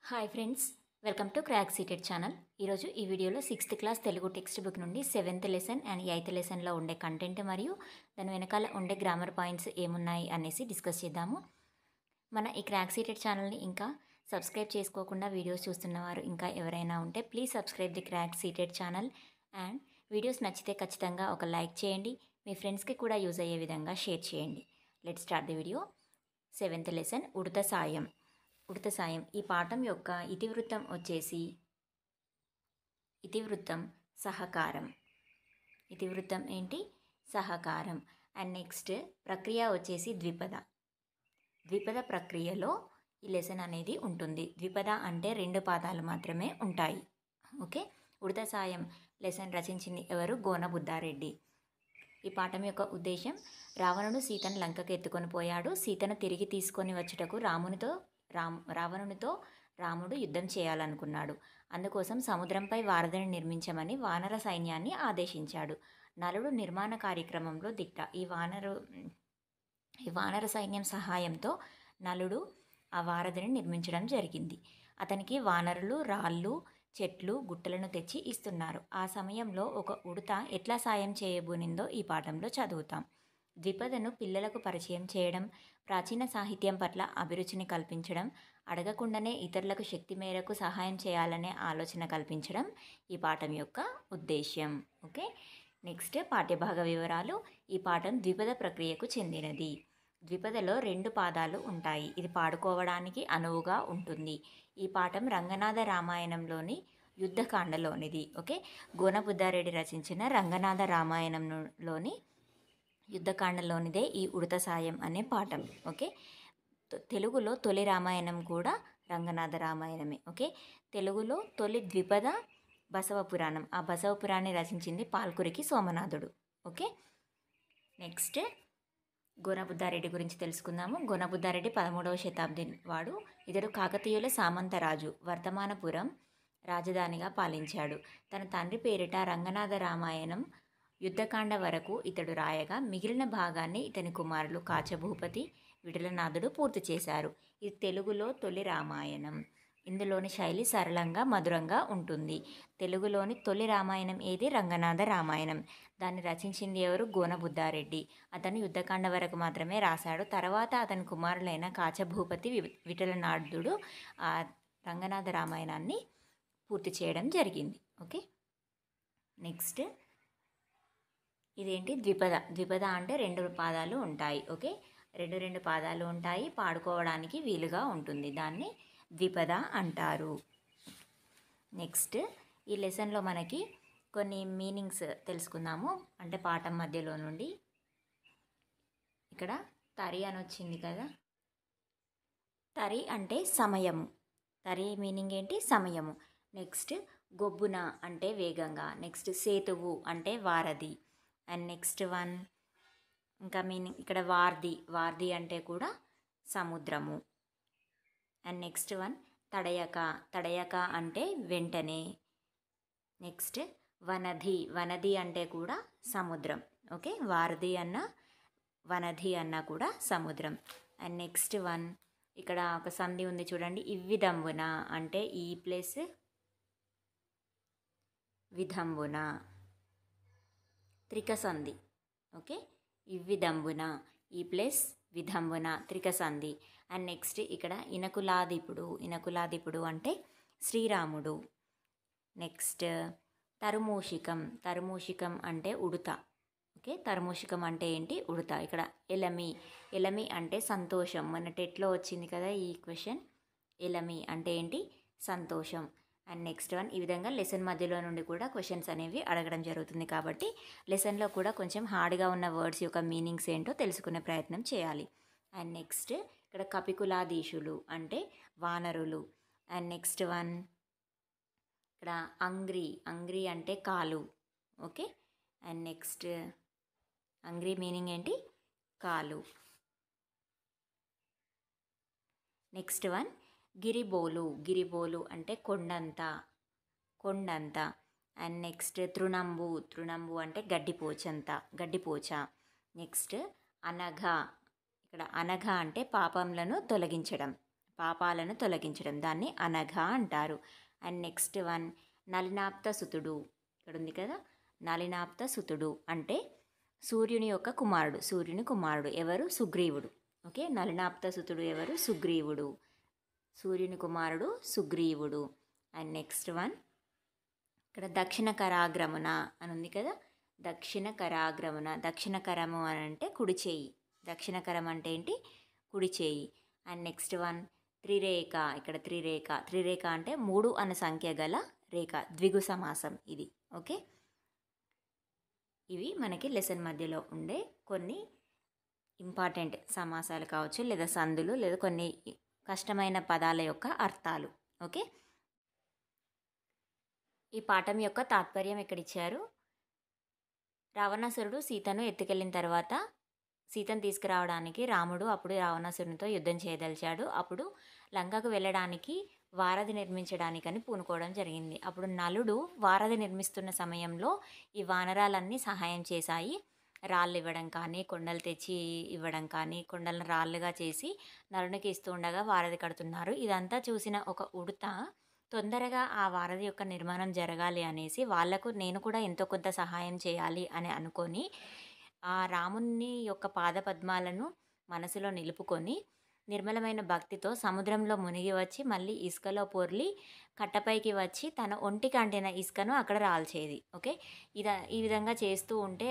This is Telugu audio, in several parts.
Hi friends, welcome to crack seated channel. ఈరోజు ఈ వీడియోలో 6th class Telugu text book నుండి 7th లెసన్ అండ్ 8th లెసన్లో ఉండే కంటెంట్ మరియు దాని వెనకాల ఉండే గ్రామర్ పాయింట్స్ ఏమున్నాయి అనేసి డిస్కస్ చేద్దాము. మన ఈ క్రాక్ సీటెడ్ ఛానల్ని ఇంకా సబ్స్క్రైబ్ చేసుకోకుండా వీడియోస్ చూస్తున్నవారు ఇంకా ఎవరైనా ఉంటే please subscribe the crack seated channel and videos నచ్చితే ఖచ్చితంగా ఒక లైక్ చేయండి, మీ ఫ్రెండ్స్కి కూడా యూజ్ అయ్యే విధంగా షేర్ చేయండి. Let's start the video. 7th lesson ఉడత సాయం. ఉడత సాయం ఈ పాఠం యొక్క ఇతివృత్తం వచ్చేసి ఇతివృత్తం సహకారం. ఇతివృత్తం ఏంటి? సహకారం. అండ్ నెక్స్ట్ ప్రక్రియ వచ్చేసి ద్విపద. ద్విపద ప్రక్రియలో ఈ లెసన్ అనేది ఉంటుంది. ద్విపద అంటే 2 పాదాలు మాత్రమే ఉంటాయి. ఓకే. ఉడత సాయం లెసన్ రచించింది ఎవరు? గోన బుద్ధారెడ్డి. ఈ పాఠం యొక్క ఉద్దేశం, రావణుడు సీతను లంకకు ఎత్తుకొని పోయాడు. సీతను తిరిగి తీసుకొని వచ్చుటకు రావణునితో రాముడు యుద్ధం చేయాలనుకున్నాడు. అందుకోసం సముద్రంపై వారధిని నిర్మించమని వానర సైన్యాన్ని ఆదేశించాడు. నలుడు నిర్మాణ కార్యక్రమంలో దిట్ట. ఈ వానర సైన్యం సహాయంతో నలుడు ఆ వారధిని నిర్మించడం జరిగింది. అతనికి వానరులు రాళ్ళు, చెట్లు, గుట్టలను తెచ్చి ఇస్తున్నారు. ఆ సమయంలో ఒక ఉడత ఎట్లా సాయం చేయబోనిందో ఈ పాఠంలో చదువుతాం. ద్విపదను పిల్లలకు పరిచయం చేయడం, ప్రాచీన సాహిత్యం పట్ల అభిరుచిని కల్పించడం, అడగకుండానే ఇతరులకు శక్తి మేరకు సహాయం చేయాలనే ఆలోచన కల్పించడం ఈ పాఠం యొక్క ఉద్దేశ్యం. ఓకే. నెక్స్ట్ పాఠ్యభాగ వివరాలు. ఈ పాఠం ద్విపద ప్రక్రియకు చెందినది. ద్విపదలో 2 పాదాలు ఉంటాయి. ఇది పాడుకోవడానికి అనువుగా ఉంటుంది. ఈ పాఠం రంగనాథ రామాయణంలోని యుద్ధకాండలోనిది. ఓకే. గోన బుద్ధారెడ్డి రచించిన రంగనాథ రామాయణంలోని యుద్ధకాండలోనిదే ఈ ఉడత సాయం అనే పాఠం. ఓకే. తెలుగులో తొలి రామాయణం కూడా రంగనాథ రామాయణమే. ఓకే. తెలుగులో తొలి ద్విపద బసవ పురాణం. ఆ బసవ పురాణాన్ని రచించింది పాల్కురికి సోమనాథుడు. ఓకే. నెక్స్ట్ గోనబుద్ధారెడ్డి గురించి తెలుసుకుందాము. గోనబుద్ధారెడ్డి 13వ శతాబ్ది వాడు. ఇతడు కాకతీయుల సామంతరాజు. వర్ధమానపురం రాజధానిగా పాలించాడు. తన తండ్రి పేరిట రంగనాథ రామాయణం యుద్ధకాండ వరకు ఇతడు రాయగా మిగిలిన భాగాన్ని ఇతని కుమారులు కాచభూపతి, విఠలనాథుడు పూర్తి చేశారు. ఇది తెలుగులో తొలి రామాయణం. ఇందులోని శైలి సరళంగా మధురంగా ఉంటుంది. తెలుగులోని తొలి రామాయణం ఏది? రంగనాథ రామాయణం. దాన్ని రచించింది ఎవరు? గోన బుద్ధారెడ్డి. అతను యుద్ధకాండ వరకు మాత్రమే రాశాడు. తర్వాత అతని కుమారులైన కాచభూపతి, విఠలనాథుడు ఆ రంగనాథ రామాయణాన్ని పూర్తి చేయడం జరిగింది. ఓకే. నెక్స్ట్ ఇదేంటి? ద్విపద. ద్విపద అంటే 2 పాదాలు ఉంటాయి. ఓకే. 2 పాదాలు ఉంటాయి, పాడుకోవడానికి వీలుగా ఉంటుంది. దాన్ని ద్విపద అంటారు. నెక్స్ట్ ఈ లెసన్లో మనకి కొన్ని మీనింగ్స్ తెలుసుకుందాము. అంటే పాఠం మధ్యలో నుండి. ఇక్కడ తరి అని వచ్చింది కదా. తరి అంటే సమయము. తరి మీనింగ్ ఏంటి? సమయము. నెక్స్ట్ గొబ్బున అంటే వేగంగా. నెక్స్ట్ సేతువు అంటే వారధి. అండ్ నెక్స్ట్ వన్ ఇంకా మీనింగ్ ఇక్కడ వార్ది. వార్ది అంటే కూడా సముద్రము. అండ్ నెక్స్ట్ వన్ తడయక. తడయక అంటే వెంటనే. నెక్స్ట్ వనధి. వనధి అంటే కూడా సముద్రం. ఓకే. వారధి అన్న వనధి అన్న కూడా సముద్రం. అండ్ నెక్స్ట్ వన్ ఇక్కడ ఒక సంధి ఉంది చూడండి. ఇవ్విదంబున అంటే ఈ ప్లస్ విధంబున. త్రికసంధి. ఓకే. ఇవ్విదంబున ఈ ప్లస్ విధంబున త్రికసంధి. అండ్ నెక్స్ట్ ఇక్కడ ఇనకులాదిపుడు. ఇనకులాదిపుడు అంటే శ్రీరాముడు. నెక్స్ట్ తరుమూషికం. తరుమూషికం అంటే ఉడత. ఓకే. తరుమూషికం అంటే ఏంటి? ఉడత. ఇక్కడ ఎలమి. ఎలమి అంటే సంతోషం. మన టెట్లో వచ్చింది కదా ఈ క్వశ్చన్. ఎలమి అంటే ఏంటి? సంతోషం. అండ్ నెక్స్ట్ వన్ ఈ విధంగా లెసన్ మధ్యలో నుండి కూడా క్వశ్చన్స్ అనేవి అడగడం జరుగుతుంది. కాబట్టి లెసన్లో కూడా కొంచెం హార్డ్గా ఉన్న వర్డ్స్ యొక్క మీనింగ్స్ ఏంటో తెలుసుకునే ప్రయత్నం చేయాలి. అండ్ నెక్స్ట్ ఇక్కడ కపికులాధీశులు అంటే వానరులు. అండ్ నెక్స్ట్ వన్ ఇక్కడ అంగ్రి. అంగ్రి అంటే కాలు. ఓకే. అండ్ నెక్స్ట్ అంగ్రి మీనింగ్ ఏంటి? కాలు. Next one గిరిబోలు. గిరిబోలు అంటే కొండంత. కొండంత. And next తృణంబు. తృణంబు అంటే గడ్డిపోచంత. గడ్డిపోచ. నెక్స్ట్ అనఘ. ఇక్కడ అనఘ అంటే పాపంలను తొలగించడం. పాపాలను తొలగించడం, దాన్ని అనఘ అంటారు. అండ్ నెక్స్ట్ వన్ నలినాప్త సుతుడు. ఇక్కడ ఉంది కదా, నలినాప్త సుతుడు అంటే సూర్యుని యొక్క కుమారుడు, సూర్యుని కుమారుడు ఎవరు? సుగ్రీవుడు. ఓకే, నలినాప్త సుతుడు ఎవరు? సుగ్రీవుడు. సూర్యుని కుమారుడు సుగ్రీవుడు. అండ్ నెక్స్ట్ వన్ ఇక్కడ దక్షిణ కరాగ్రమున అని ఉంది కదా, దక్షిణ కరాగ్రమున. దక్షిణ కరము అని అంటే కుడి చేయి, దక్షిణ కరం అంటే ఏంటి? కుడి చేయి. అండ్ నెక్స్ట్ వన్ త్రిరేఖ. ఇక్కడ త్రిరేఖ, త్రిరేఖ అంటే 3 అనే సంఖ్య గల రేఖ, ద్విగు సమాసం ఇది. ఓకే, ఇవి మనకి లెసన్ మధ్యలో ఉండే కొన్ని ఇంపార్టెంట్ సమాసాలు కావచ్చు, లేదా సందులు, లేదా కొన్ని కష్టమైన పదాల యొక్క అర్థాలు. ఓకే, ఈ పాఠం యొక్క తాత్పర్యం ఇక్కడ ఇచ్చారు. రావణాసురుడు సీతను ఎత్తుకెళ్ళిన తర్వాత సీతను తీసుకురావడానికి రాముడు అప్పుడు రావణాసురునితో యుద్ధం చేయదలిచాడు. అప్పుడు లంకకు వెళ్ళడానికి వారధి నిర్మించడానికని పూనుకోవడం జరిగింది. అప్పుడు నలుడు వారధి నిర్మిస్తున్న సమయంలో ఈ వానరాలన్నీ సహాయం చేశాయి. రాళ్ళు ఇవ్వడం కానీ, కొండలు తెచ్చి ఇవ్వడం కానీ, కొండలను రాళ్ళుగా చేసి నలునికి ఇస్తూ ఉండగా వారధి కడుతున్నారు. ఇదంతా చూసిన ఒక ఉడత తొందరగా ఆ వారధి యొక్క నిర్మాణం జరగాలి అనేసి వాళ్లకు నేను కూడా ఎంతో కొంత సహాయం చేయాలి అని అనుకొని ఆ రాముని యొక్క పాదపద్మాలను మనసులో నిలుపుకొని నిర్మలమైన భక్తితో సముద్రంలో మునిగి వచ్చి మళ్ళీ ఇసుకలో పొర్లి కట్టపైకి వచ్చి తన ఒంటికి అంటిన ఇసుకను అక్కడ రాల్చేది. ఓకే, ఈ విధంగా చేస్తూ ఉంటే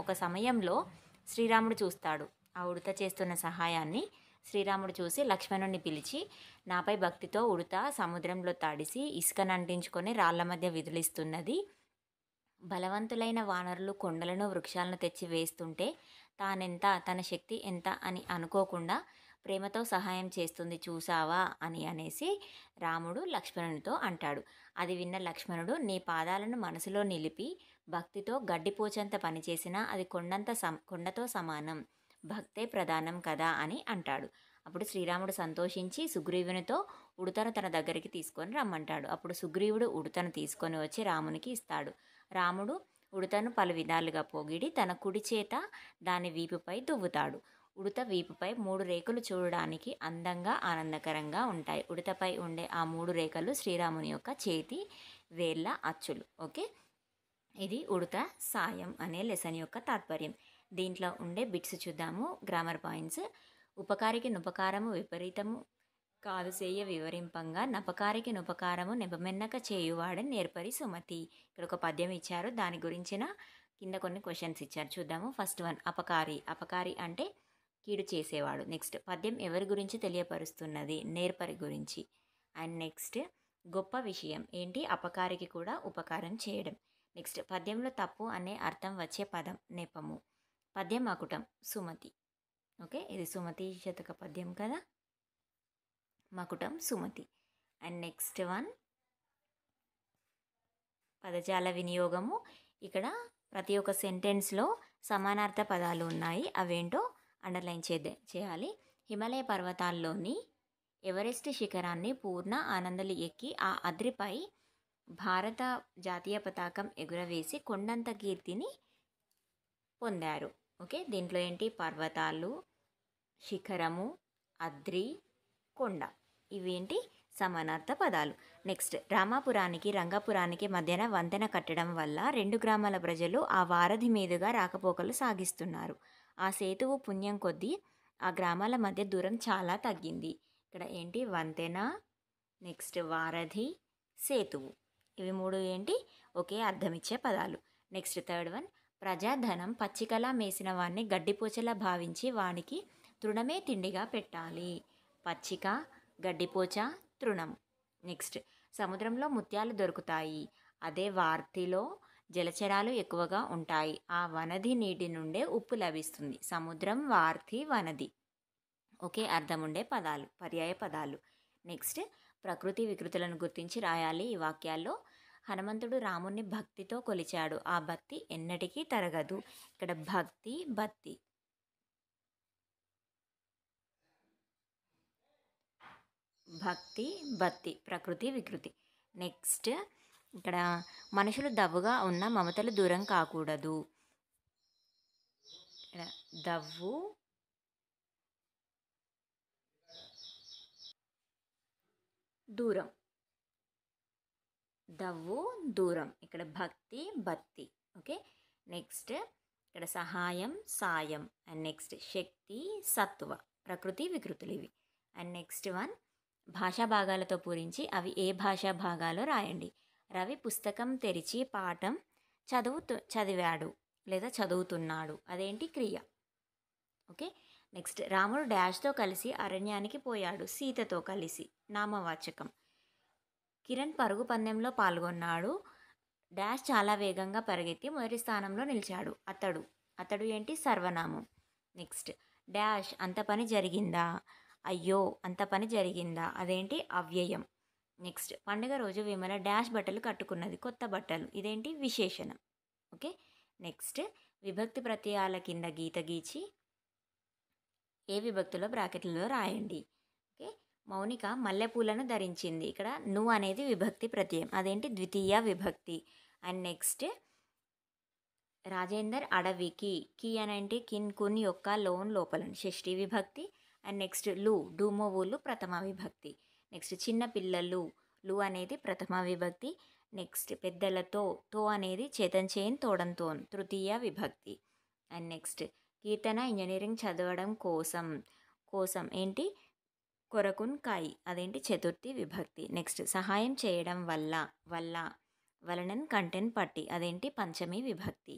ఒక సమయంలో శ్రీరాముడు చూస్తాడు ఆ ఉడత చేస్తున్న సహాయాన్ని. శ్రీరాముడు చూసి లక్ష్మణుని పిలిచి, నాపై భక్తితో ఉడత సముద్రంలో తడిసి ఇసుకను అంటించుకొని రాళ్ల మధ్య విదిలిస్తున్నది. బలవంతులైన వానరులు కొండలను వృక్షాలను తెచ్చి వేస్తుంటే తానెంత, తన శక్తి ఎంత అని అనుకోకుండా ప్రేమతో సహాయం చేస్తుంది చూసావా అని అనేసి రాముడు లక్ష్మణునితో అంటాడు. అది విన్న లక్ష్మణుడు, నీ పాదాలను మనసులో నిలిపి భక్తితో గడ్డిపోచంత పనిచేసినా అది కొండతో సమానం, భక్తే ప్రధానం కదా అని అంటాడు. అప్పుడు శ్రీరాముడు సంతోషించి సుగ్రీవునితో ఉడతను తన దగ్గరికి తీసుకొని రమ్మంటాడు. అప్పుడు సుగ్రీవుడు ఉడతను తీసుకొని వచ్చి రామునికి ఇస్తాడు. రాముడు ఉడతను పలు విధాలుగా పొగిడి తన కుడి చేత దాని వీపుపై దువ్వుతాడు. ఉడత వీపుపై 3 రేకులు చూడడానికి అందంగా ఆనందకరంగా ఉంటాయి. ఉడతపై ఉండే ఆ 3 రేఖలు శ్రీరాముని యొక్క చేతి వేళ్ళ అచ్చులు. ఓకే, ఇది ఉడత సాయం అనే లెసన్ యొక్క తాత్పర్యం. దీంట్లో ఉండే బిట్స్ చూద్దాము. Grammar points. ఉపకారికి నుపకారము విపరీతము కాదు సేయ వివరింపంగా, నపకారికి నుపకారము నెపమెన్నక చేయువాడే నేర్పరి సుమతి. ఇక్కడ ఒక పద్యం ఇచ్చారు, దాని గురించిన కింద కొన్ని క్వశ్చన్స్ ఇచ్చారు, చూద్దాము. First one అపకారి. అపకారి అంటే కీడు చేసేవాడు. నెక్స్ట్ పద్యం ఎవరి గురించి తెలియపరుస్తున్నది? నేర్పరి గురించి. అండ్ నెక్స్ట్ గొప్ప విషయం ఏంటి? అపకారికి కూడా ఉపకారం చేయడం. నెక్స్ట్ పద్యంలో తప్పు అనే అర్థం వచ్చే పదం నెపము. పద్యం మకుటం సుమతి. ఓకే, ఇది సుమతి శతక పద్యం కదా, మకుటం సుమతి. అండ్ నెక్స్ట్ వన్ పదజాల వినియోగము. ఇక్కడ ప్రతి ఒక్క సెంటెన్స్లో సమానార్థ పదాలు ఉన్నాయి, అవేంటో అండర్లైన్ చేయాలి. హిమాలయ పర్వతాల్లోని ఎవరెస్ట్ శిఖరాన్ని పూర్ణ ఆనందలి ఎక్కి ఆ అద్రిపై భారత జాతీయ పతాకం ఎగురవేసి కొండంత కీర్తిని పొందారు. ఓకే, దీంట్లో ఏంటి? పర్వతాలు, శిఖరము, అద్రి, కొండ, ఇవేంటి? సమానార్థ పదాలు. నెక్స్ట్ రామాపురానికి రంగపురానికి మధ్యన వంతెన కట్టడం వల్ల 2 గ్రామాల ప్రజలు ఆ వారధి మీదుగా రాకపోకలు సాగిస్తున్నారు. ఆ సేతువు పుణ్యం కొద్దీ ఆ గ్రామాల మధ్య దూరం చాలా తగ్గింది. ఇక్కడ ఏంటి? వంతెన, నెక్స్ట్ వారధి, సేతువు, ఇవి 3 ఏంటి? ఒకే అర్థమిచ్చే పదాలు. నెక్స్ట్ థర్డ్ వన్ ప్రజాధనం పచ్చికలా మేసిన వాడిని గడ్డిపోచలా భావించి వానికి తృణమే తిండిగా పెట్టాలి. పచ్చిక, గడ్డిపోచ, తృణం. నెక్స్ట్ సముద్రంలో ముత్యాలు దొరుకుతాయి, అదే వార్తిలో జలచరాలు ఎక్కువగా ఉంటాయి. ఆ వనది నీటి నుండే ఉప్పు లభిస్తుంది. సముద్రం, వార్తి, వనది ఒకే అర్థం ఉండే పదాలు, పర్యాయ పదాలు. నెక్స్ట్ ప్రకృతి వికృతులను గుర్తించి రాయాలి ఈ వాక్యాల్లో. హనుమంతుడు రాముణ్ణి భక్తితో కొలిచాడు, ఆ భక్తి ఎన్నటికీ తరగదు. ఇక్కడ భక్తి, భక్తి. భక్తి, భక్తి, ప్రకృతి వికృతి. నెక్స్ట్ ఇక్కడ మనుషులు దవ్వుగా ఉన్న మమతలు దూరం కాకూడదు. దవ్వు, దూరం. దవ్వు దూరం. ఇక్కడ భక్తి బత్తి. ఓకే. నెక్స్ట్ ఇక్కడ సహాయం సాయం. అండ్ నెక్స్ట్ శక్తి సత్వ. ప్రకృతి వికృతులు ఇవి. అండ్ నెక్స్ట్ వన్ భాషా భాగాలతో పూరించి అవి ఏ భాషా భాగాలో రాయండి. రవి పుస్తకం తెరిచి పాఠం చదివాడు లేదా చదువుతున్నాడు. అదేంటి క్రియ. ఓకే. నెక్స్ట్ రాముడు డాష్తో కలిసి అరణ్యానికి పోయాడు సీతతో కలిసి. నామవాచకం. కిరణ్ పరుగు పందెంలో పాల్గొన్నాడు. డాష్ చాలా వేగంగా పరిగెత్తి మొదటి స్థానంలో నిలిచాడు. అతడు ఏంటి సర్వనామం. నెక్స్ట్ డాష్ అంత పని జరిగిందా. అయ్యో అంత పని జరిగిందా. అదేంటి అవ్యయం. నెక్స్ట్ పండుగ రోజు విమల డాష్ బట్టలు కట్టుకున్నది కొత్త బట్టలు. ఇదేంటి విశేషణం. ఓకే. నెక్స్ట్ విభక్తి ప్రత్యయాల కింద గీత గీచి ఏ విభక్తిలో బ్రాకెట్లలో రాయండి. ఓకే. మౌనిక మల్లెపూలను ధరించింది. ఇక్కడ నువ్వు అనేది విభక్తి ప్రత్యయం. అదేంటి ద్వితీయ విభక్తి. అండ్ నెక్స్ట్ రాజేందర్ అడవికి. కి అనంటే కిన్ కున్ యొక్క లోన్ లోపల షష్ఠీ విభక్తి. అండ్ నెక్స్ట్ డూమోవులు ప్రథమ విభక్తి. నెక్స్ట్ చిన్న పిల్లలు లు అనేది ప్రథమ విభక్తి. నెక్స్ట్ పెద్దలతో తో అనేది చేతన్ చేన్ తోడంతోన్ తృతీయ విభక్తి. అండ్ నెక్స్ట్ కీర్తన ఇంజనీరింగ్ చదవడం కోసం ఏంటి కొరకున్ కాయి. అదేంటి చతుర్థి విభక్తి. నెక్స్ట్ సహాయం చేయడం వలనన్ కంటెంట్ పట్టి. అదేంటి పంచమి విభక్తి.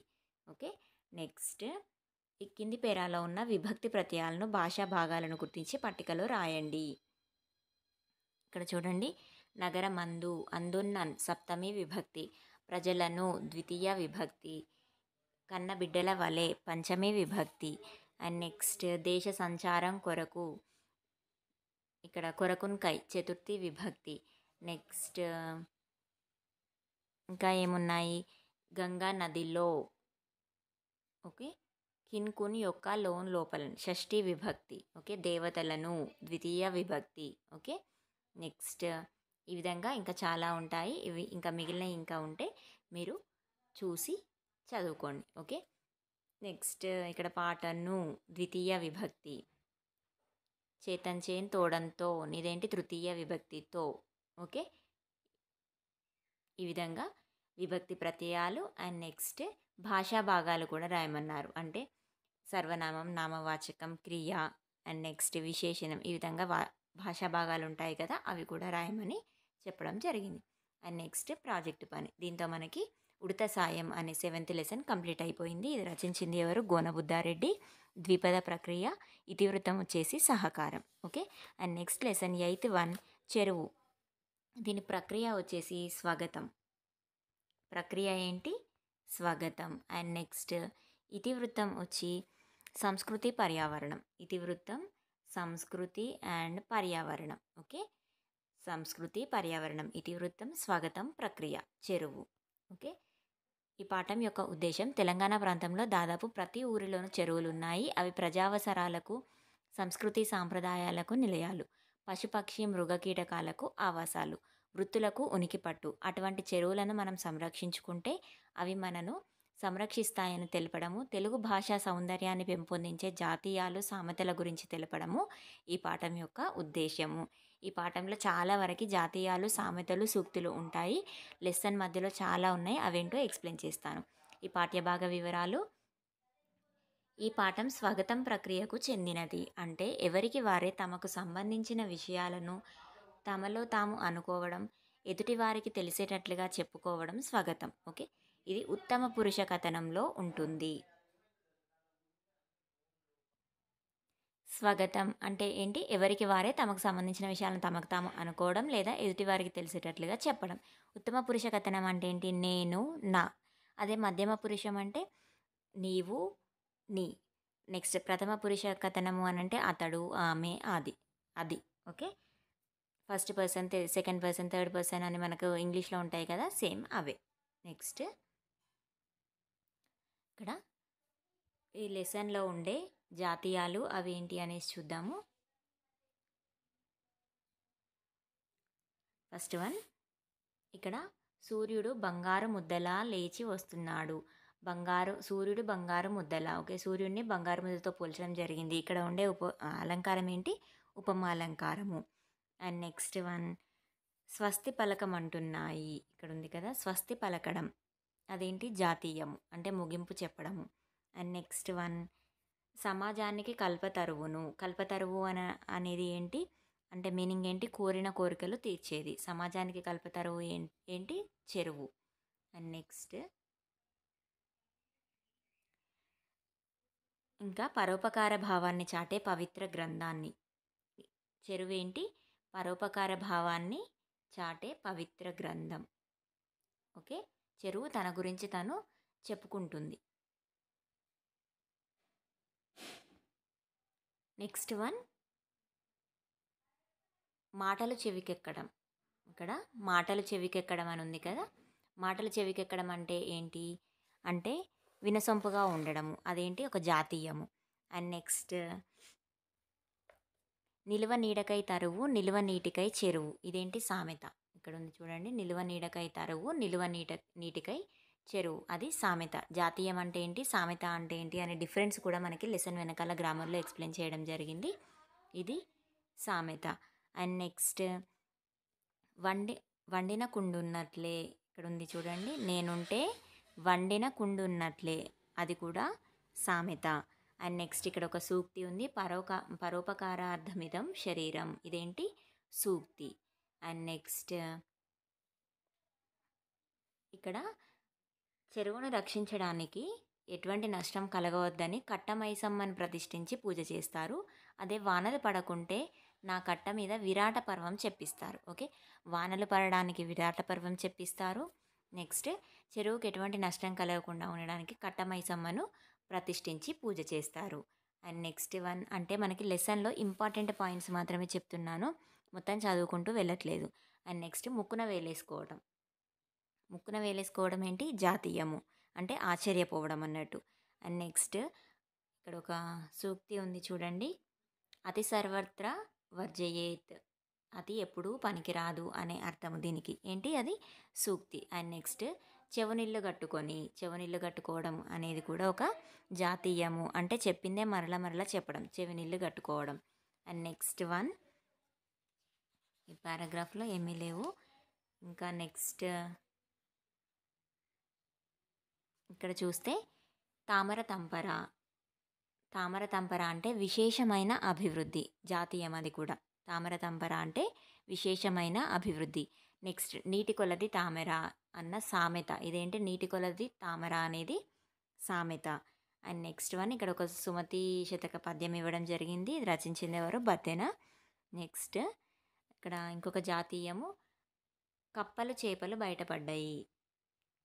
ఓకే. నెక్స్ట్ ఈ కింది పేరాలో ఉన్న విభక్తి ప్రత్యయాలను భాషా భాగాలను గుర్తించి పట్టికలో రాయండి. ఇక్కడ చూడండి. నగరమందు అందున్నన్ సప్తమి విభక్తి. ప్రజలను ద్వితీయ విభక్తి. కన్న బిడ్డల వలె పంచమి విభక్తి. అండ్ నెక్స్ట్ దేశ సంచారం కొరకు. ఇక్కడ కొరకున్ కై చతుర్థి విభక్తి. నెక్స్ట్ ఇంకా ఏమున్నాయి. గంగా నదిలో. ఓకే. కిన్కున్ యొక్క లోన్ లోపల షష్ఠీ విభక్తి. ఓకే. దేవతలను ద్వితీయ విభక్తి. ఓకే. నెక్స్ట్ ఈ విధంగా ఇంకా చాలా ఉంటాయి. ఇవి ఇంకా మిగిలినవి ఇంకా ఉంటే మీరు చూసి చదువుకోండి. ఓకే. నెక్స్ట్ ఇక్కడ పాటను ద్వితీయ విభక్తి. చేతన్ చేన్ తోడంతో ఇదేంటి తృతీయ విభక్తితో. ఓకే. ఈ విధంగా విభక్తి ప్రత్యయాలు అండ్ నెక్స్ట్ భాషా భాగాలు కూడా రాయమన్నారు. అంటే సర్వనామం నామవాచకం క్రియ అండ్ నెక్స్ట్ విశేషణం. ఈ విధంగా భాషా భాగాలు ఉంటాయి కదా, అవి కూడా రాయమని చెప్పడం జరిగింది. అండ్ నెక్స్ట్ ప్రాజెక్టు పని. దీంతో మనకి ఉడత సాయం అనే 7th లెసన్ కంప్లీట్ అయిపోయింది. ఇది రచించింది ఎవరు? గోనబుద్ధారెడ్డి. ద్విపద ప్రక్రియ. ఇతివృత్తం వచ్చేసి సహకారం. Okay. And next lesson 8th 1 చెరువు. దీని ప్రక్రియ వచ్చేసి స్వాగతం. ప్రక్రియ ఏంటి? స్వాగతం. అండ్ నెక్స్ట్ ఇతివృత్తం వచ్చి సంస్కృతి పర్యావరణం. ఇతివృత్తం సంస్కృతి అండ్ పర్యావరణం. ఓకే. సంస్కృతి పర్యావరణం ఇతివృత్తం స్వాగతం ప్రక్రియ చెరువు. ఓకే. ఈ పాఠం యొక్క ఉద్దేశం తెలంగాణ ప్రాంతంలో దాదాపు ప్రతి ఊరిలోనూ చెరువులు ఉన్నాయి. అవి ప్రజావసరాలకు సంస్కృతి సాంప్రదాయాలకు నిలయాలు. పశుపక్షి మృగ కీటకాలకు ఆవాసాలు. వృత్తులకు ఉనికి పట్టు. అటువంటి చెరువులను మనం సంరక్షించుకుంటే అవి మనను సంరక్షిస్తాయని తెలపడము, తెలుగు భాషా సౌందర్యాన్ని పెంపొందించే జాతీయాలు సామెతల గురించి తెలపడము ఈ పాఠం యొక్క ఉద్దేశము. ఈ పాఠంలో చాలా వరకు జాతీయాలు సామెతలు సూక్తులు ఉంటాయి. లెసన్ మధ్యలో చాలా ఉన్నాయి, అవేంటో ఎక్స్ప్లెయిన్ చేస్తాను. ఈ పాఠ్యభాగ వివరాలు. ఈ పాఠం స్వాగతం ప్రక్రియకు చెందినది. అంటే ఎవరికి వారే తమకు సంబంధించిన విషయాలను తమలో తాము అనుకోవడం, ఎదుటివారికి తెలిసేటట్లుగా చెప్పుకోవడం స్వాగతం. ఓకే. ఇది ఉత్తమ పురుష కథనంలో ఉంటుంది. స్వాగతం అంటే ఏంటి? ఎవరికి వారే తమకు సంబంధించిన విషయాలను తమకు తాము అనుకోవడం లేదా ఎదుటివారికి తెలిసేటట్లుగా చెప్పడం. ఉత్తమ పురుష కథనం అంటే ఏంటి? నేను, నా. అదే మధ్యమ పురుషం అంటే నీవు, నీ. నెక్స్ట్ ప్రథమ పురుష కథనము అని అంటే అతడు, ఆమె, అది. Okay. First person, second person, third person అని మనకు ఇంగ్లీష్లో ఉంటాయి కదా, సేమ్ అవే. నెక్స్ట్ ఇక్కడ ఈ లెసన్లో ఉండే జాతీయాలు అవి ఏంటి అనేసి చూద్దాము. First one. ఇక్కడ సూర్యుడు బంగారు ముద్దలా లేచి వస్తున్నాడు. సూర్యుడు బంగారు ముద్దలా. ఓకే. సూర్యుడిని బంగారు ముద్దతో పోల్చడం జరిగింది. ఇక్కడ ఉండే అలంకారం ఏంటి? ఉపమా అలంకారము. అండ్ నెక్స్ట్ వన్ స్వస్తి పలకమంటున్నాయి. ఇక్కడుంది కదా! స్వస్తి పలకడం. అదేంటి? జాతీయము. అంటే ముగింపు చెప్పడము. అండ్ నెక్స్ట్ వన్ సమాజానికి కల్పతరువును. కల్పతరువు అనేది ఏంటి? అంటే మీనింగ్ ఏంటి? కోరిన కోరికలు తీర్చేది. సమాజానికి కల్పతరువు ఏంటి? చెరువు. అండ్ నెక్స్ట్ ఇంకా పరోపకార భావాన్ని చాటే పవిత్ర గ్రంథాన్ని. చెరువేంటి? పరోపకార భావాన్ని చాటే పవిత్ర గ్రంథం. ఓకే. చెరువు తన గురించి తను చెప్పుకుంటుంది. నెక్స్ట్ వన్ మాటలు చెవికెక్కడం. ఇక్కడ మాటలు చెవికెక్కడం అని ఉంది కదా! మాటలు చెవికెక్కడం అంటే ఏంటి? అంటే వినసొంపుగా ఉండడము. అదేంటి? ఒక జాతీయము. అండ్ నెక్స్ట్ నిలువ నీడకై తరువు, నిలువ నీటికై చెరువు. ఇదేంటి? సామెత. ఇక్కడ ఉంది చూడండి. నిలువ నీడకై తరువు, నిలువ నీటికై చెరువు. అది సామెత. జాతీయం అంటే ఏంటి? సామెత అంటే ఏంటి అనే డిఫరెన్స్ కూడా మనకి లెసన్ వెనకాల గ్రామర్లో ఎక్స్ప్లెయిన్ చేయడం జరిగింది. ఇది సామెత. అండ్ నెక్స్ట్ వండిన కుండున్నట్లే. ఇక్కడ ఉంది చూడండి. నేనుంటే వండిన కుండున్నట్లే. అది కూడా సామెత. అండ్ నెక్స్ట్ ఇక్కడ ఒక సూక్తి ఉంది. పరోపకారార్థమిదం శరీరం. ఇదేంటి? సూక్తి. అండ్ నెక్స్ట్ ఇక్కడ చెరువును రక్షించడానికి ఎటువంటి నష్టం కలగవద్దని కట్టమైసమ్మని ప్రతిష్ఠించి పూజ చేస్తారు. అదే వానలు పడకుంటే నా కట్ట మీద విరాట పర్వం చెప్పిస్తారు. ఓకే. వానలు పడడానికి విరాట పర్వం చెప్పిస్తారు. నెక్స్ట్ చెరువుకి ఎటువంటి నష్టం కలగకుండా ఉండడానికి కట్టమైసమ్మను ప్రతిష్ఠించి పూజ చేస్తారు. అండ్ నెక్స్ట్ వన్ అంటే మనకి లెసన్లో ఇంపార్టెంట్ పాయింట్స్ మాత్రమే చెప్తున్నాను. మొత్తం చదువుకుంటూ వెళ్ళట్లేదు. అండ్ నెక్స్ట్ ముక్కున వేలేసుకోవడం. ముక్కున వేలేసుకోవడం ఏంటి? జాతీయము. అంటే ఆశ్చర్యపోవడం అన్నట్టు. అండ్ నెక్స్ట్ ఇక్కడ ఒక సూక్తి ఉంది చూడండి. అతి సర్వత్రా వర్జయేత్. అతి ఎప్పుడూ పనికిరాదు అనే అర్థము దీనికి. ఏంటి? అది సూక్తి. అండ్ నెక్స్ట్ చెవునిల్లు కట్టుకోవడం అనేది కూడా ఒక జాతీయము. అంటే చెప్పిందే మరల చెప్పడం. చెవినిల్లు కట్టుకోవడం. అండ్ నెక్స్ట్ వన్ ఈ పారాగ్రాఫ్లో ఏమీ లేవు. ఇంకా నెక్స్ట్ ఇక్కడ చూస్తే తామర తంపర అంటే విశేషమైన అభివృద్ధి. జాతీయం అది కూడా. తామర తంపర అంటే విశేషమైన అభివృద్ధి. నెక్స్ట్ నీటి కొలది తామర అన్న సామెత. ఇదేంటి? నీటి కొలది తామర అనేది సామెత. అండ్ నెక్స్ట్ వన్ ఇక్కడ ఒక సుమతి శతక పద్యం ఇవ్వడం జరిగింది. ఇది రచించింది ఎవరు? బద్దెన. నెక్స్ట్ ఇక్కడ ఇంకొక జాతీయము కప్పలు చేపలు బయటపడ్డాయి.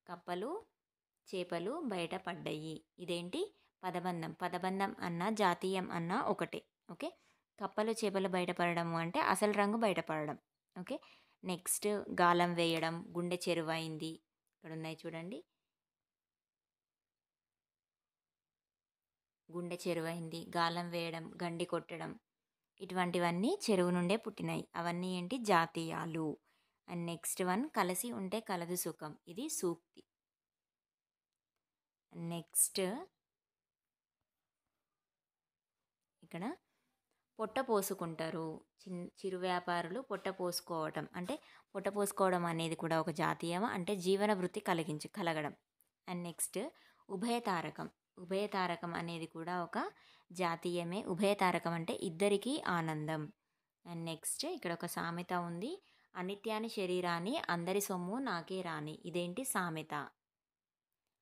కప్పలు చేపలు బయటపడ్డాయి. ఇదేంటి? పదబంధం అన్న జాతీయం అన్న ఒకటే. ఓకే. కప్పలు చేపలు బయటపడము అంటే అసలు రంగు బయటపడడం. ఓకే. నెక్స్ట్ గాలం వేయడం, గుండె చెరువైంది. ఇక్కడ ఉన్నాయి చూడండి. గుండె చెరువైంది, గాలం వేయడం, గండి కొట్టడం, ఇటువంటివన్నీ చెరువు నుండే పుట్టినాయి. అవన్నీ ఏంటి? జాతీయాలు. అండ్ నెక్స్ట్ వన్ కలిసి ఉంటే కలదు సుఖం. ఇది సూక్తి. నెక్స్ట్ ఇక్కడ పొట్ట పోసుకుంటారు. చిరు వ్యాపారులు పొట్ట పోసుకోవడం. అంటే పొట్ట పోసుకోవడం అనేది కూడా ఒక జాతీయం. అంటే జీవన వృత్తి కలగడం. అండ్ నెక్స్ట్ ఉభయతారకం అనేది కూడా ఒక జాతీయమే. ఉభయతారకం అంటే ఇద్దరికీ ఆనందం. అండ్ నెక్స్ట్ ఇక్కడ ఒక సామెత ఉంది. అనిత్యాని శరీరాన్ని అందరి సొమ్ము నాకే రాని. ఇదేంటి? సామెత.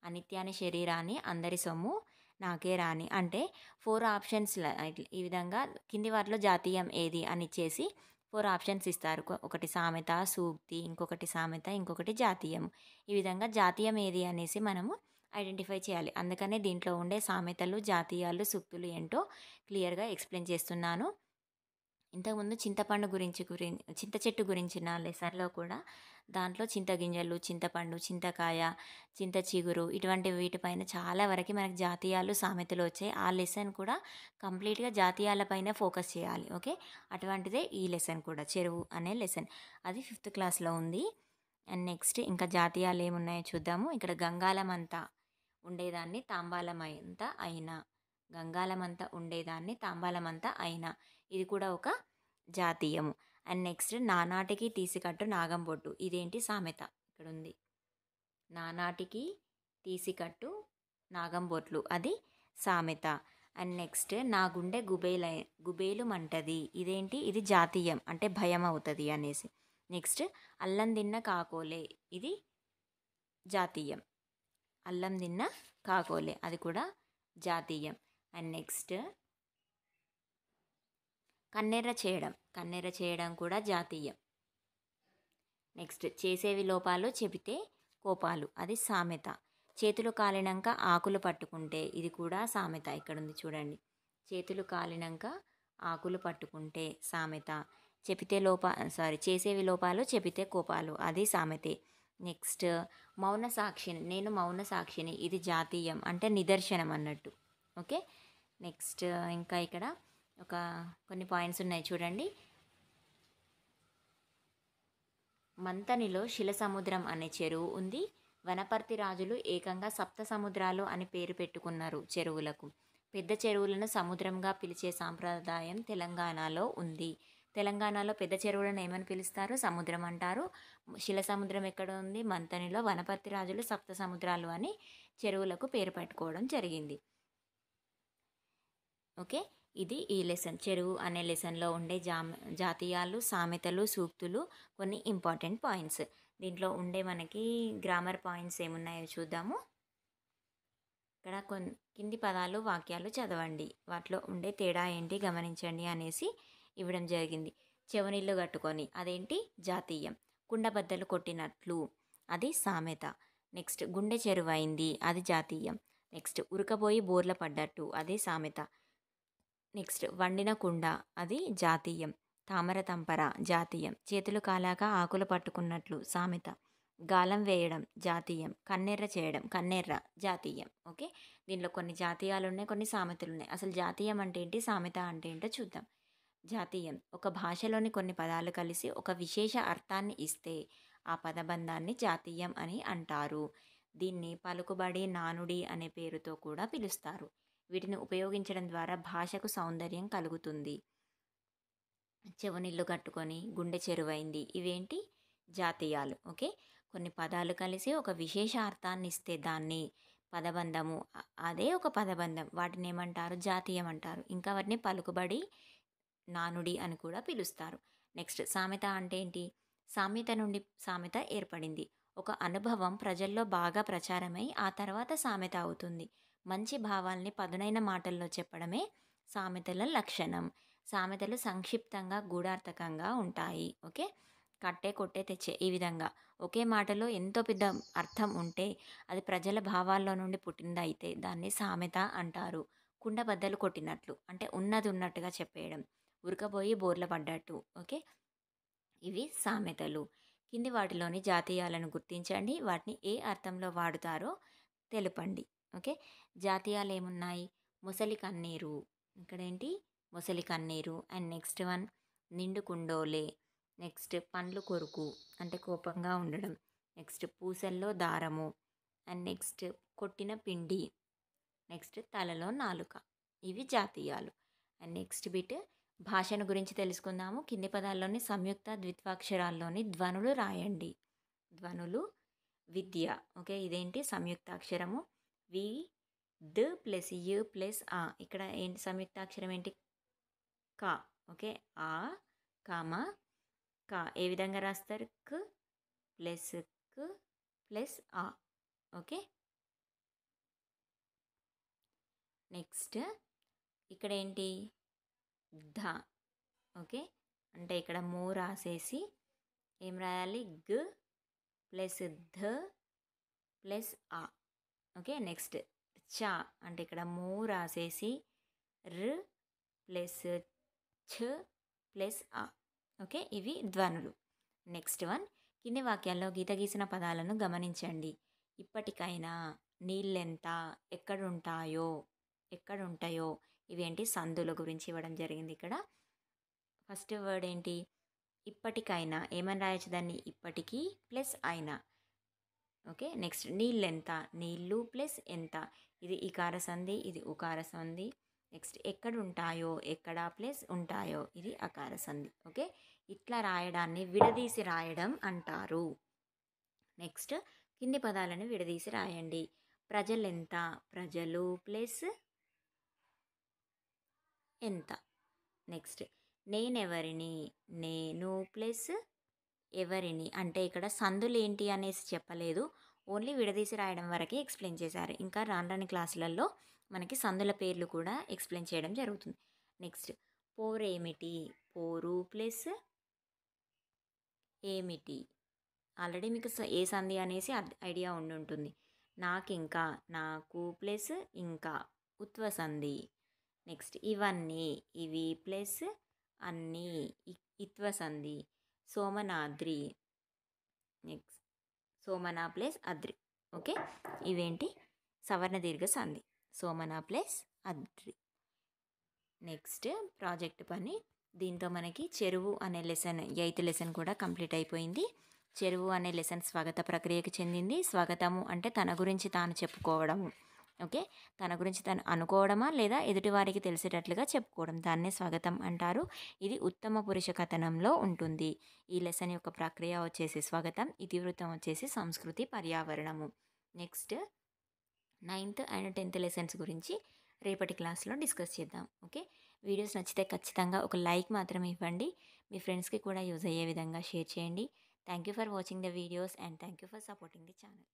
అనిత్యాని శరీరాన్ని అందరి సొమ్ము నాకే రాని. అంటే 4 ఆప్షన్స్ ఈ విధంగా కింది వాటిలో జాతీయం ఏది అని ఇచ్చేసి 4 ఆప్షన్స్ ఇస్తారు. ఒకటి సామెత, సూక్తి, ఇంకొకటి సామెత, ఇంకొకటి జాతీయం. ఈ విధంగా జాతీయం ఏది అనేసి మనము ఐడెంటిఫై చేయాలి. అందుకనే దీంట్లో ఉండే సామెతలు, జాతీయాలు, సూక్తులు ఏంటో క్లియర్గా ఎక్స్ప్లెయిన్ చేస్తున్నాను. ఇంతకుముందు చింత చెట్టు గురించిన లెసన్లో కూడా దాంట్లో చింతగింజలు, చింతపండు, చింతకాయ, చింత చిగురు ఇటువంటి వీటిపైన చాలా వరకు మనకి జాతీయాలు, సామెతలు వచ్చాయి. ఆ లెసన్ కూడా కంప్లీట్గా జాతీయాలపైన ఫోకస్ చేయాలి. ఓకే. అటువంటిదే ఈ లెసన్ కూడా, చెరువు అనే లెసన్. అది 5th క్లాస్లో ఉంది. అండ్ నెక్స్ట్ ఇంకా జాతీయాలు ఏమున్నాయో చూద్దాము. ఇక్కడ గంగాలమంతా ఉండేదాన్ని తాంబాలమంతా అయినా. గంగాలమంతా ఉండేదాన్ని తాంబాలమంతా అయినా. ఇది కూడా ఒక జాతీయము. అండ్ నెక్స్ట్ నానాటికి తీసికట్టు నాగం బొట్టు. ఇదేంటి సామెత ఇక్కడ ఉంది. నానాటికి తీసికట్టు నాగం బొట్లు, అది సామెత. అండ్ నెక్స్ట్ నా గుండె గుబేలు మంటది. ఇదేంటి, ఇది జాతీయం, అంటే భయం అవుతుంది అనేసి. నెక్స్ట్ అల్లం తిన్న కాకోలే, ఇది జాతీయం. అల్లం తిన్న కాకోలే, అది కూడా జాతీయం. అండ్ నెక్స్ట్ కన్నెర్ర చేయడం కూడా జాతీయం. నెక్స్ట్ చేసేవి లోపాలు చెబితే కోపాలు, అది సామెత. చేతులు కాలినాక ఆకులు పట్టుకుంటే, ఇది కూడా సామెత. ఇక్కడ ఉంది చూడండి, చేతులు కాలినాక ఆకులు పట్టుకుంటే సామెత. చేసేవి లోపాలు చెబితే కోపాలు, అది సామెతే. నెక్స్ట్ మౌన సాక్షిని, నేను మౌన సాక్షిని, ఇది జాతీయం, అంటే నిదర్శనం అన్నట్టు. ఓకే. నెక్స్ట్ ఇంకా ఇక్కడ కొన్ని పాయింట్స్ ఉన్నాయి చూడండి. మంతనిలో శిలసముద్రం అనే చెరువు ఉంది. వనపర్తి రాజులు ఏకంగా సప్త సముద్రాలు అని పేరు పెట్టుకున్నారు చెరువులకు. పెద్ద చెరువులను సముద్రంగా పిలిచే సాంప్రదాయం తెలంగాణలో ఉంది. తెలంగాణలో పెద్ద చెరువులను ఏమని పిలుస్తారు? సముద్రం అంటారు. శిల సముద్రం ఎక్కడ ఉంది? మంతనిలో. వనపర్తి రాజులు సప్త సముద్రాలు అని చెరువులకు పేరు పెట్టుకోవడం జరిగింది. ఓకే. ఇది ఈ లెసన్, చెరువు అనే లెసన్లో ఉండే జాతీయాలు, సామెతలు, సూక్తులు, కొన్ని ఇంపార్టెంట్ పాయింట్స్. దీంట్లో ఉండే మనకి గ్రామర్ పాయింట్స్ ఏమున్నాయో చూద్దాము. ఇక్కడ కింది పదాలు, వాక్యాలు చదవండి, వాటిలో ఉండే తేడా ఏంటి గమనించండి అనేసి ఇవ్వడం జరిగింది. చెవనిల్లు కట్టుకొని, అదేంటి, జాతీయం. కుండబద్దలు కొట్టినట్లు, అది సామెత. నెక్స్ట్ గుండె చెరువైంది, అది జాతీయం. నెక్స్ట్ ఉరకబోయి బోర్ల పడ్డట్టు, అది సామెత. నెక్స్ట్ వండిన కుండ, అది జాతీయం. తామర తంపర, జాతీయం. చేతులు కాలాక ఆకులు పట్టుకున్నట్లు, సామెత. గాలం వేయడం, జాతీయం. కన్నెర్ర చేయడం, కన్నెర్ర, జాతీయం. ఓకే. దీనిలో కొన్ని జాతీయాలు ఉన్నాయి, కొన్ని సామెతలు ఉన్నాయి. అసలు జాతీయం అంటే ఏంటి, సామెత అంటే ఏంటో చూద్దాం. జాతీయం ఒక భాషలోని కొన్ని పదాలు కలిసి ఒక విశేష అర్థాన్ని ఇస్తే ఆ పదబంధాన్ని జాతీయం అని అంటారు. దీన్ని పలుకుబడి, నానుడి అనే పేరుతో కూడా పిలుస్తారు. వీటిని ఉపయోగించడం ద్వారా భాషకు సౌందర్యం కలుగుతుంది. చెవనిల్లు కట్టుకొని, గుండె చెరువైంది, ఇవేంటి, జాతీయాలు. ఓకే. కొన్ని పదాలు కలిసి ఒక విశేష అర్థాన్ని ఇస్తే దాన్ని పదబంధము, అదే ఒక పదబంధం, వాటిని ఏమంటారు, జాతీయం అంటారు. ఇంకా వాటిని పలుకుబడి, నానుడి అని కూడా పిలుస్తారు. నెక్స్ట్ సామెత అంటే ఏంటి, సామెత నుండి సామెత ఏర్పడింది. ఒక అనుభవం ప్రజల్లో బాగా ప్రచారమై ఆ తర్వాత సామెత అవుతుంది. మంచి భావాల్ని పదునైన మాటల్లో చెప్పడమే సామెతల లక్షణం. సామెతలు సంక్షిప్తంగా, గూఢార్థకంగా ఉంటాయి. ఓకే. కట్టే, కొట్టే, తెచ్చే, ఈ విధంగా ఒకే మాటలో ఎంతో పెద్ద అర్థం ఉంటే అది ప్రజల భావాల్లో నుండి పుట్టిందైతే దాన్ని సామెత అంటారు. కుండ బద్దలు కొట్టినట్లు, అంటే ఉన్నది ఉన్నట్టుగా చెప్పేయడం. ఉరకబోయి బోర్ల పడ్డట్టు. ఓకే. ఇవి సామెతలు. కింది వాటిలోని జాతీయాలను గుర్తించండి, వాటిని ఏ అర్థంలో వాడుతారో తెలుపండి. ఓకే. జాతీయాలు ఏమున్నాయి, ముసలి కన్నీరు, ఇక్కడేంటి, ముసలి కన్నీరు. అండ్ నెక్స్ట్ వన్ నిండు కుండోలే. నెక్స్ట్ పండ్లు కొరుకు, అంటే కోపంగా ఉండడం. నెక్స్ట్ పూసల్లో దారము. అండ్ నెక్స్ట్ కొట్టిన పిండి. నెక్స్ట్ తలలో నాలుక. ఇవి జాతీయాలు. అండ్ నెక్స్ట్ బిట్ భాషను గురించి తెలుసుకుందాము. కింది పదాల్లోని సంయుక్త ద్విత్వాక్షరాల్లోని ధ్వనులు రాయండి. ధ్వనులు, విద్య. ఓకే. ఇదేంటి, సంయుక్తాక్షరము. వి, ద ప్లస్ యు ప్లస్ ఆ. ఇక్కడ ఏంటి, సంయుక్తాక్షరం ఏంటి, క. ఓకే. ఆ, కామ, క. ఏ విధంగా రాస్తారు, క్ ప్లస్ క్ ప్లస్ ఆ. ఓకే. నెక్స్ట్ ఇక్కడ ఏంటి, ధ. ఓకే. అంటే ఇక్కడ మూ రాసేసి ఏం రాయాలి, గ ప్లస్ ధ ప్లస్ ఆ. ఓకే. నెక్స్ట్ చ, అంటే ఇక్కడ మూ రాసేసి ర్ ప్లస్ ఛ ప్లస్ ఆ. ఓకే. ఇవి ధ్వనులు. నెక్స్ట్ వన్ కింది వాక్యాల్లో గీత గీసిన పదాలను గమనించండి. ఇప్పటికైనా, నీళ్ళెంత, ఎక్కడుంటాయో, ఇవేంటి, సందుల గురించి ఇవ్వడం జరిగింది. ఇక్కడ ఫస్ట్ వర్డ్ ఏంటి, ఇప్పటికైనా. ఏమని రాయొచ్చు దాన్ని, ఇప్పటికీ ప్లస్ అయినా. ఓకే. నెక్స్ట్ నీళ్ళెంత, నీళ్ళు ప్లస్ ఎంత, ఇది ఇకార సంధి, ఇది ఉకార సంధి. నెక్స్ట్ ఎక్కడుంటాయో, ఎక్కడ ప్లస్ ఉంటాయో, ఇది అకార సంధి. ఓకే. ఇట్లా రాయడాన్ని విడదీసి రాయడం అంటారు. నెక్స్ట్ కింది పదాలను విడదీసి రాయండి. ప్రజలెంత, ప్రజలు ప్లస్ ఎంత. నెక్స్ట్ నేనెవరిని, నేను ప్లస్ ఎవరిని. అంటే ఇక్కడ సందులు ఏంటి అనేసి చెప్పలేదు, ఓన్లీ విడదీసి రాయడం వరకే ఎక్స్ప్లెయిన్ చేశారు. ఇంకా రాను రాని క్లాసులలో మనకి సందుల పేర్లు కూడా ఎక్స్ప్లెయిన్ చేయడం జరుగుతుంది. నెక్స్ట్ పోరేమిటి, పోరు ప్లస్ ఏమిటి. ఆల్రెడీ మీకు ఏ సంధి అనేసి ఐడియా ఉండి ఉంటుంది. నాకింకా, నాకు ప్లస్ ఇంకా ఉత్వ సంధి. నెక్స్ట్ ఇవన్నీ, ఇవి ప్లస్ అన్నీ ఇత్వ సంధి. సోమనాద్రి, నెక్స్ట్ సోమన ప్లస్ అద్రి. ఓకే, ఇవేంటి సవర్ణ దీర్ఘ సంధి, సోమన ప్లస్ అద్రి. నెక్స్ట్ ప్రాజెక్ట్ పని. దీంతో మనకి చెరువు అనే లెసన్, 8th లెసన్ కూడా కంప్లీట్ అయిపోయింది. చెరువు అనే లెసన్ స్వాగత ప్రక్రియకి చెందింది. స్వాగతము అంటే తన గురించి తాను చెప్పుకోవడము. ఓకే, తన గురించి తను అనుకోవడమా లేదా ఎదుటివారికి తెలిసేటట్లుగా చెప్పుకోవడం, దాన్నే స్వాగతం అంటారు. ఇది ఉత్తమ పురుష కథనంలో ఉంటుంది. ఈ లెసన్ యొక్క ప్రక్రియ వచ్చేసి స్వాగతం, ఇతివృత్తం వచ్చేసి సంస్కృతి పర్యావరణము. Next 9th and 10th lessons గురించి రేపటి క్లాస్లో డిస్కస్ చేద్దాం. ఓకే, వీడియోస్ నచ్చితే ఖచ్చితంగా ఒక లైక్ మాత్రం ఇవ్వండి. మీ ఫ్రెండ్స్కి కూడా యూజ్ అయ్యే విధంగా షేర్ చేయండి. Thank you for watching the videos and thank you for supporting the channel.